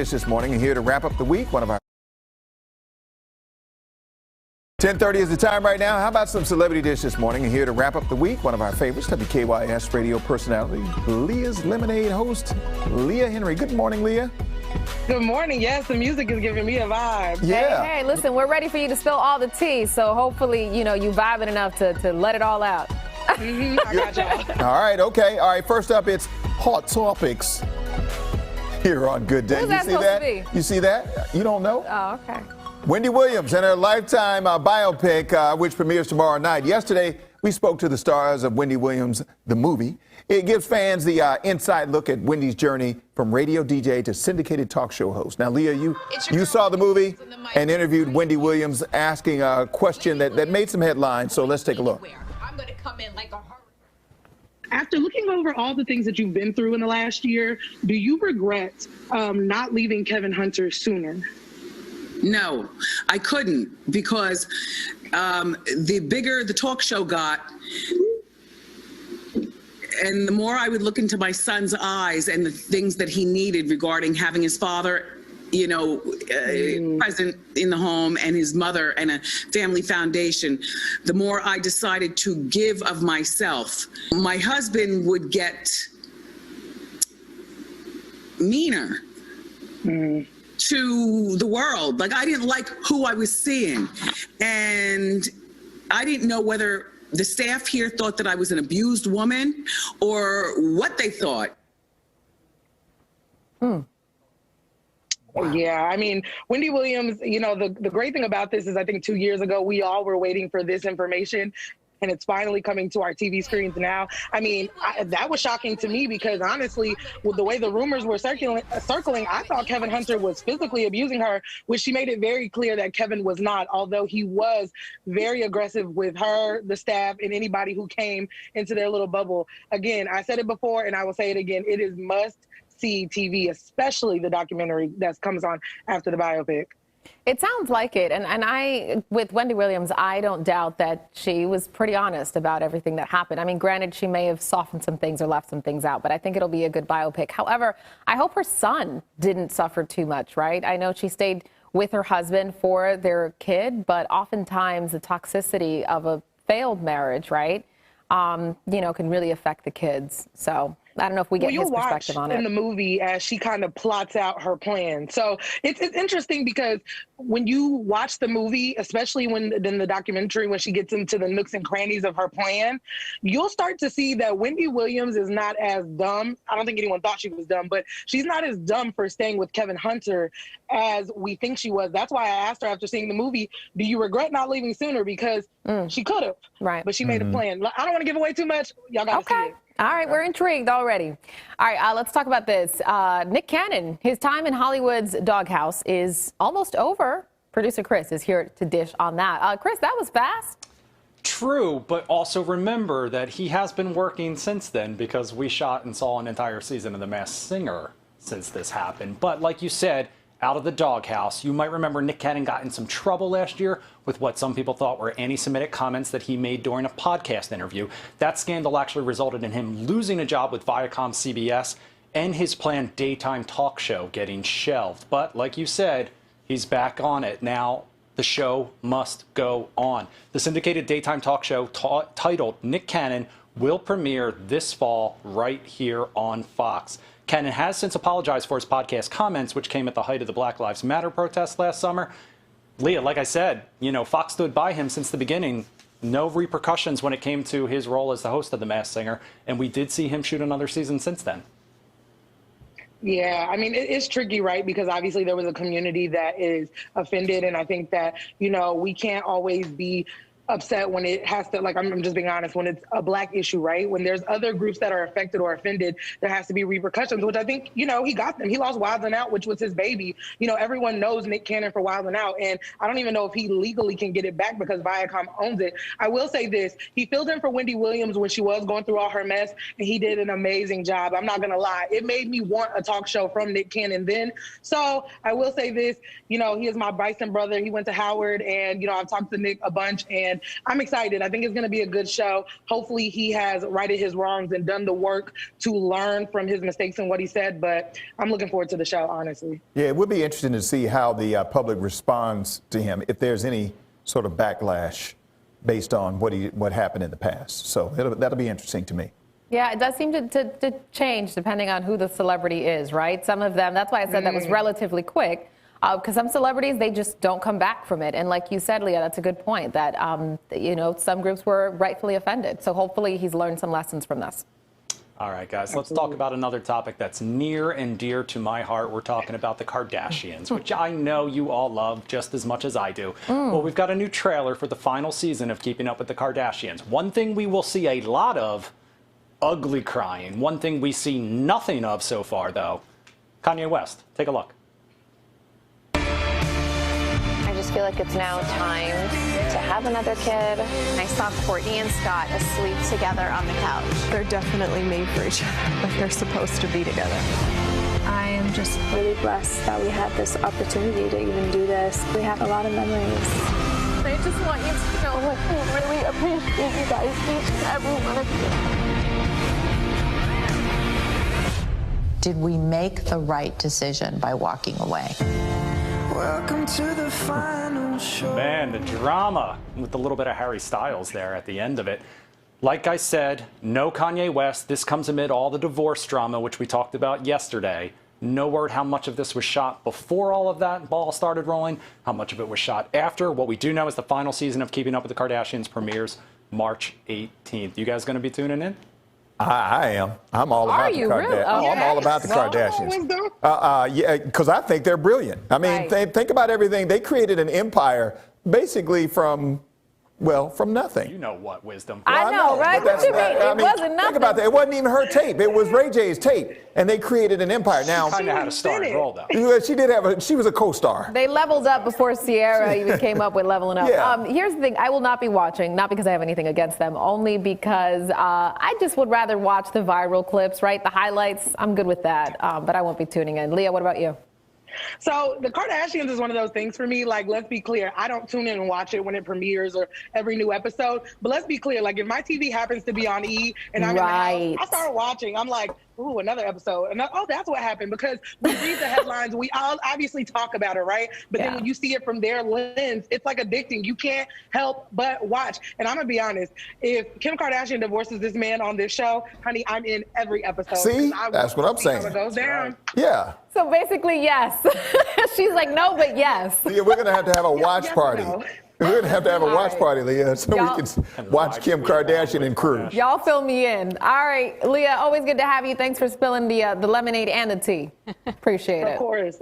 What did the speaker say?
This morning, and here to wrap up the week, one of our 10:30 is the time right now. How about some celebrity dish this morning? And here to wrap up the week, one of our favorites, WKYS radio personality, Leah's Lemonade host, Leah Henry. Good morning, Leah. Good morning. Yes, the music is giving me a vibe. Yeah. Hey, listen, we're ready for you to spill all the tea, so hopefully, you vibing enough to let it all out. I got y'all. All right, okay. All right, first up, it's Hot Topics here on Good Day. Who's that You see supposed that? to be? You see that? You don't know? Oh, okay. Wendy Williams and her Lifetime biopic, which premieres tomorrow night. Yesterday, we spoke to the stars of Wendy Williams, the movie. It gives fans the inside look at Wendy's journey from radio DJ to syndicated talk show host. Now, Leah, you saw the movie and interviewed Wendy Williams, asking a question that made some headlines. So let's take a look. I'm going to come in like a hurricane. After looking over all the things that you've been through in the last year, do you regret not leaving Kevin Hunter sooner? No, I couldn't, because the bigger the talk show got, and the more I would look into my son's eyes and the things that he needed regarding having his father, present in the home, and his mother and a family foundation, the more I decided to give of myself. My husband would get meaner to the world. Like, I didn't like who I was seeing. And I didn't know whether the staff here thought that I was an abused woman or what they thought. Wow. Yeah, I mean, Wendy Williams, the great thing about this is I think 2 years ago, we all were waiting for this information, and it's finally coming to our TV screens now. I mean, that was shocking to me because honestly, with the way the rumors were circling, I thought Kevin Hunter was physically abusing her, which she made it very clear that Kevin was not, although he was very aggressive with her, the staff, and anybody who came into their little bubble. Again, I said it before and I will say it again, it is must-see TV, especially the documentary that comes on after the biopic. It sounds like it. And I, with Wendy Williams, I don't doubt that she was pretty honest about everything that happened. I mean, granted, she may have softened some things or left some things out, but I think it'll be a good biopic. However, I hope her son didn't suffer too much, right? I know she stayed with her husband for their kid, but oftentimes the toxicity of a failed marriage, right, can really affect the kids. So I don't know if we get his perspective on it. In the movie as she kind of plots out her plan. So it's interesting because when you watch the movie, especially in the documentary, when she gets into the nooks and crannies of her plan, you'll start to see that Wendy Williams is not as dumb. I don't think anyone thought she was dumb, but she's not as dumb for staying with Kevin Hunter as we think she was. That's why I asked her after seeing the movie, do you regret not leaving sooner? Because she could have, right? But she made a plan. I don't want to give away too much. Y'all got to see it. All right, we're intrigued already. All right, let's talk about this. Nick Cannon, his time in Hollywood's doghouse is almost over. Producer Chris is here to dish on that. Chris, that was fast. True, but also remember that he has been working since then, because we shot and saw an entire season of The Masked Singer since this happened. But like you said, out of the doghouse. You might remember Nick Cannon got in some trouble last year with what some people thought were anti-Semitic comments that he made during a podcast interview. That scandal actually resulted in him losing a job with Viacom CBS and his planned daytime talk show getting shelved. But like you said, he's back on it. Now the show must go on. The syndicated daytime talk show titled Nick Cannon will premiere this fall right here on Fox. Cannon has since apologized for his podcast comments, which came at the height of the Black Lives Matter protests last summer. Leah, like I said, Fox stood by him since the beginning. No repercussions when it came to his role as the host of The Masked Singer, and we did see him shoot another season since then. Yeah, I mean, it's tricky, right? Because obviously there was a community that is offended, and I think that, we can't always be upset when it has to, like, I'm just being honest, when it's a Black issue, right? When there's other groups that are affected or offended, there has to be repercussions, which I think, he got them. He lost Wild 'N Out, which was his baby. Everyone knows Nick Cannon for Wild 'N Out, and I don't even know if he legally can get it back because Viacom owns it. I will say this, he filled in for Wendy Williams when she was going through all her mess, and he did an amazing job. I'm not gonna lie. It made me want a talk show from Nick Cannon then. So I will say this, he is my Bryson brother. He went to Howard, and, I've talked to Nick a bunch, and And I'm excited. I think it's going to be a good show. Hopefully he has righted his wrongs and done the work to learn from his mistakes and what he said. But I'm looking forward to the show, honestly. Yeah, it would be interesting to see how the public responds to him, if there's any sort of backlash based on what happened in the past. So that'll be interesting to me. Yeah, it does seem to change depending on who the celebrity is, right? Some of them, that's why I said that was relatively quick, because some celebrities, they just don't come back from it. And like you said, Leah, that's a good point, that, some groups were rightfully offended. So hopefully he's learned some lessons from this. All right, guys, let's talk about another topic that's near and dear to my heart. We're talking about the Kardashians, which I know you all love just as much as I do. Well, we've got a new trailer for the final season of Keeping Up with the Kardashians. One thing we will see a lot of, ugly crying. One thing we see nothing of so far, though, Kanye West. Take a look. I just feel like it's now time to have another kid. I saw Courtney and Scott asleep together on the couch. They're definitely made for each other, like they're supposed to be together. I am just really blessed that we had this opportunity to even do this. We have a lot of memories. I just want you to know, like, I really appreciate you guys, each and every one of you. Did we make the right decision by walking away? Welcome to the final show. Man, the drama with a little bit of Harry Styles there at the end of it. Like I said, no Kanye West. This comes amid all the divorce drama, which we talked about yesterday. No word how much of this was shot before all of that ball started rolling, how much of it was shot after. What we do know is the final season of Keeping Up with the Kardashians premieres March 18th. You guys going to be tuning in? I am. I'm all about the Kardashians. Really? Oh, I'm all about the Kardashians. Yeah, because I think they're brilliant. I mean, think about everything. They created an empire basically from nothing. You know what, Wisdom. I know, right? What you mean? It wasn't nothing. Think about that. It wasn't even her tape. It was Ray J's tape, and they created an empire. Now, Kind of had a starring role, though. She was a co-star. They leveled up before Sierra even came up with leveling up. Yeah. Here's the thing. I will not be watching, not because I have anything against them, only because I just would rather watch the viral clips, right? The highlights. I'm good with that, but I won't be tuning in. Leah, what about you? So the Kardashians is one of those things for me. Like, let's be clear. I don't tune in and watch it when it premieres or every new episode. But let's be clear. Like, if my TV happens to be on E and I'm in the house, I start watching. I'm like, ooh, another episode. And oh, that's what happened. Because we read the headlines. We all obviously talk about it, right? But then when you see it from their lens, it's like addicting. You can't help but watch. And I'm going to be honest. If Kim Kardashian divorces this man on this show, honey, I'm in every episode. See? That's what I'm saying. How it goes down. Yeah. So basically, yes. She's like, no, but yes. Yeah, we're going to have a watch party. No. We're going to have a watch party, Leah, so we can watch Kim Kardashian and cruise. Y'all fill me in. All right, Leah, always good to have you. Thanks for spilling the lemonade and the tea. Appreciate it. Of course.